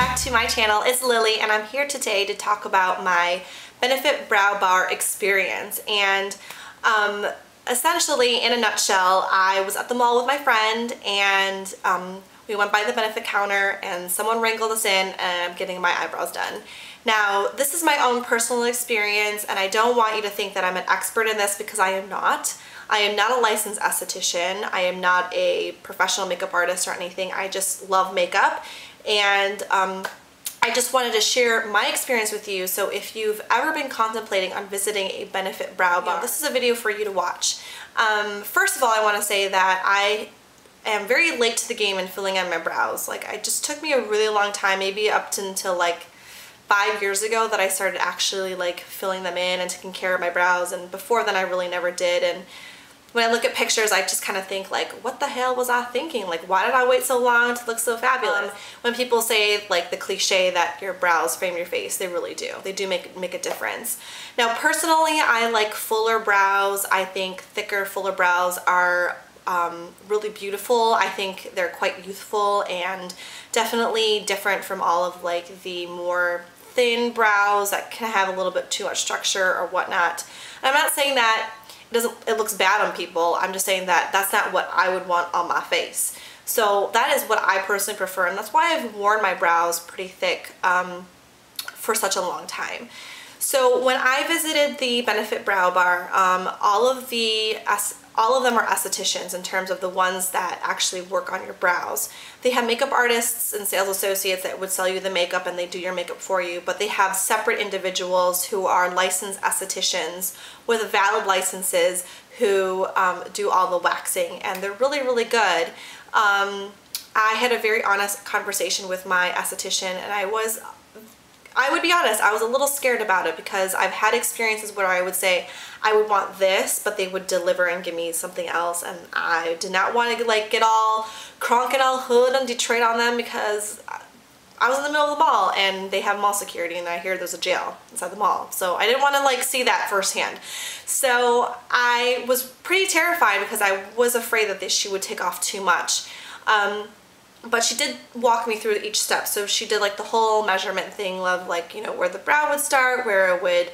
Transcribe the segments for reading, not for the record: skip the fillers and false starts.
back to my channel. It's Lily and I'm here today to talk about my Benefit Brow Bar experience. And essentially, in a nutshell, I was at the mall with my friend and we went by the Benefit counter and someone wrangled us in and I'm getting my eyebrows done. Now, this is my own personal experience and I don't want you to think that I'm an expert in this because I am not. I am not a licensed esthetician. I am not a professional makeup artist or anything. I just love makeup and I just wanted to share my experience with you. So if you've ever been contemplating on visiting a Benefit Brow Bar, this is a video for you to watch. First of all, I want to say that I am very late to the game in filling in my brows. Like, it just took me a really long time, maybe up to until like 5 years ago that I started actually like filling them in and taking care of my brows, and before then I really never did. And when I look at pictures, I just kind of think like, what the hell was I thinking? Like, why did I wait so long to look so fabulous? When people say like the cliche that your brows frame your face, they really do. They do make a difference. Now, personally, I like fuller brows. I think thicker, fuller brows are really beautiful. I think they're quite youthful and definitely different from all of like the more thin brows that can have a little bit too much structure or whatnot. And I'm not saying that it looks bad on people. I'm just saying that that's not what I would want on my face. So that is what I personally prefer, and that's why I've worn my brows pretty thick for such a long time. So when I visited the Benefit Brow Bar, all of them are estheticians in terms of the ones that actually work on your brows. They have makeup artists and sales associates that would sell you the makeup and they do your makeup for you, but they have separate individuals who are licensed estheticians with valid licenses who do all the waxing, and they're really, really good. I had a very honest conversation with my esthetician, and I would be honest, I was a little scared about it because I've had experiences where I would say I would want this, but they would deliver and give me something else, and I did not want to like get all crunk and all hood and Detroit on them because I was in the middle of the mall and they have mall security and I hear there's a jail inside the mall. So I didn't want to like see that firsthand. So I was pretty terrified because I was afraid that she would take off too much. But she did walk me through each step. So she did like the whole measurement thing of like, you know, where the brow would start, where it would,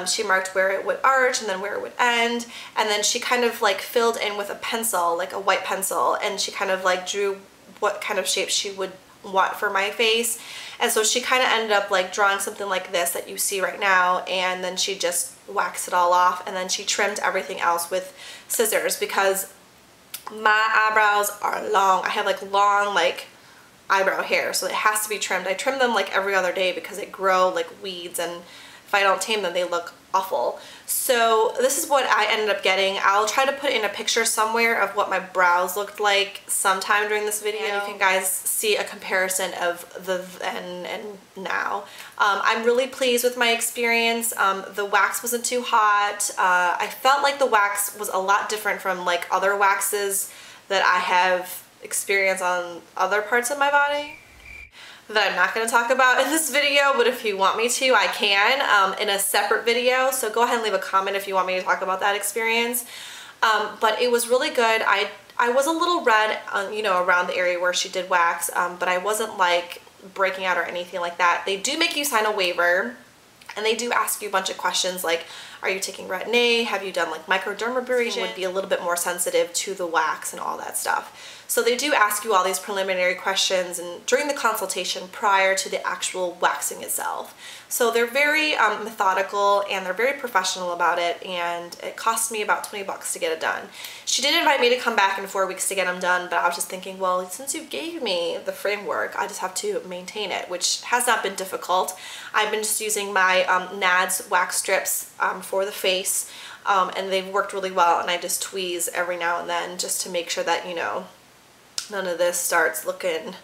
she marked where it would arch and then where it would end. And then she kind of like filled in with a pencil, like a white pencil, and she kind of like drew what kind of shape she would want for my face. And so she kind of ended up like drawing something like this that you see right now, and then she just waxed it all off, and then she trimmed everything else with scissors because my eyebrows are long. I have like long like eyebrow hair, so it has to be trimmed. I trim them like every other day because they grow like weeds, and if I don't tame them they look awful. So this is what I ended up getting. I'll try to put in a picture somewhere of what my brows looked like sometime during this video. You can guys see a comparison of the then and now. I'm really pleased with my experience. The wax wasn't too hot. I felt like the wax was a lot different from like other waxes that I have experienced on other parts of my body that I'm not going to talk about in this video, but if you want me to, I can in a separate video. So go ahead and leave a comment if you want me to talk about that experience. But it was really good. I was a little red, you know, around the area where she did wax, but I wasn't like breaking out or anything like that. They do make you sign a waiver, and they do ask you a bunch of questions like, are you taking Retin-A? Have you done like microdermabrasion? Would be a little bit more sensitive to the wax and all that stuff. So they do ask you all these preliminary questions and during the consultation prior to the actual waxing itself. So they're very methodical and they're very professional about it, and it cost me about 20 bucks to get it done. She did invite me to come back in 4 weeks to get them done, but I was just thinking, well, since you gave me the framework, I just have to maintain it, which has not been difficult. I've been just using my NADS wax strips for the face, and they've worked really well, and I just tweeze every now and then just to make sure that, you know, none of this starts looking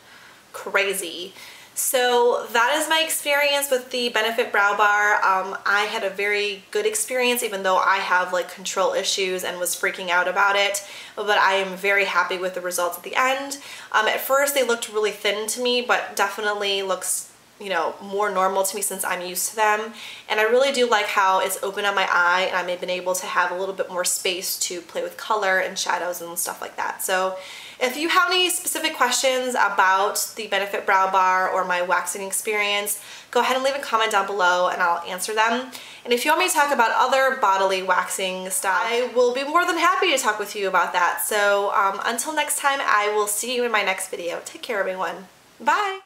crazy. So that is my experience with the Benefit Brow Bar. I had a very good experience, even though I have like control issues and was freaking out about it, but I am very happy with the results at the end. At first they looked really thin to me, but definitely looks, you know, more normal to me since I'm used to them. And I really do like how it's opened up my eye and I've been able to have a little bit more space to play with color and shadows and stuff like that. So if you have any specific questions about the Benefit Brow Bar or my waxing experience, go ahead and leave a comment down below and I'll answer them. And if you want me to talk about other bodily waxing stuff, I will be more than happy to talk with you about that. So until next time, I will see you in my next video. Take care, everyone. Bye!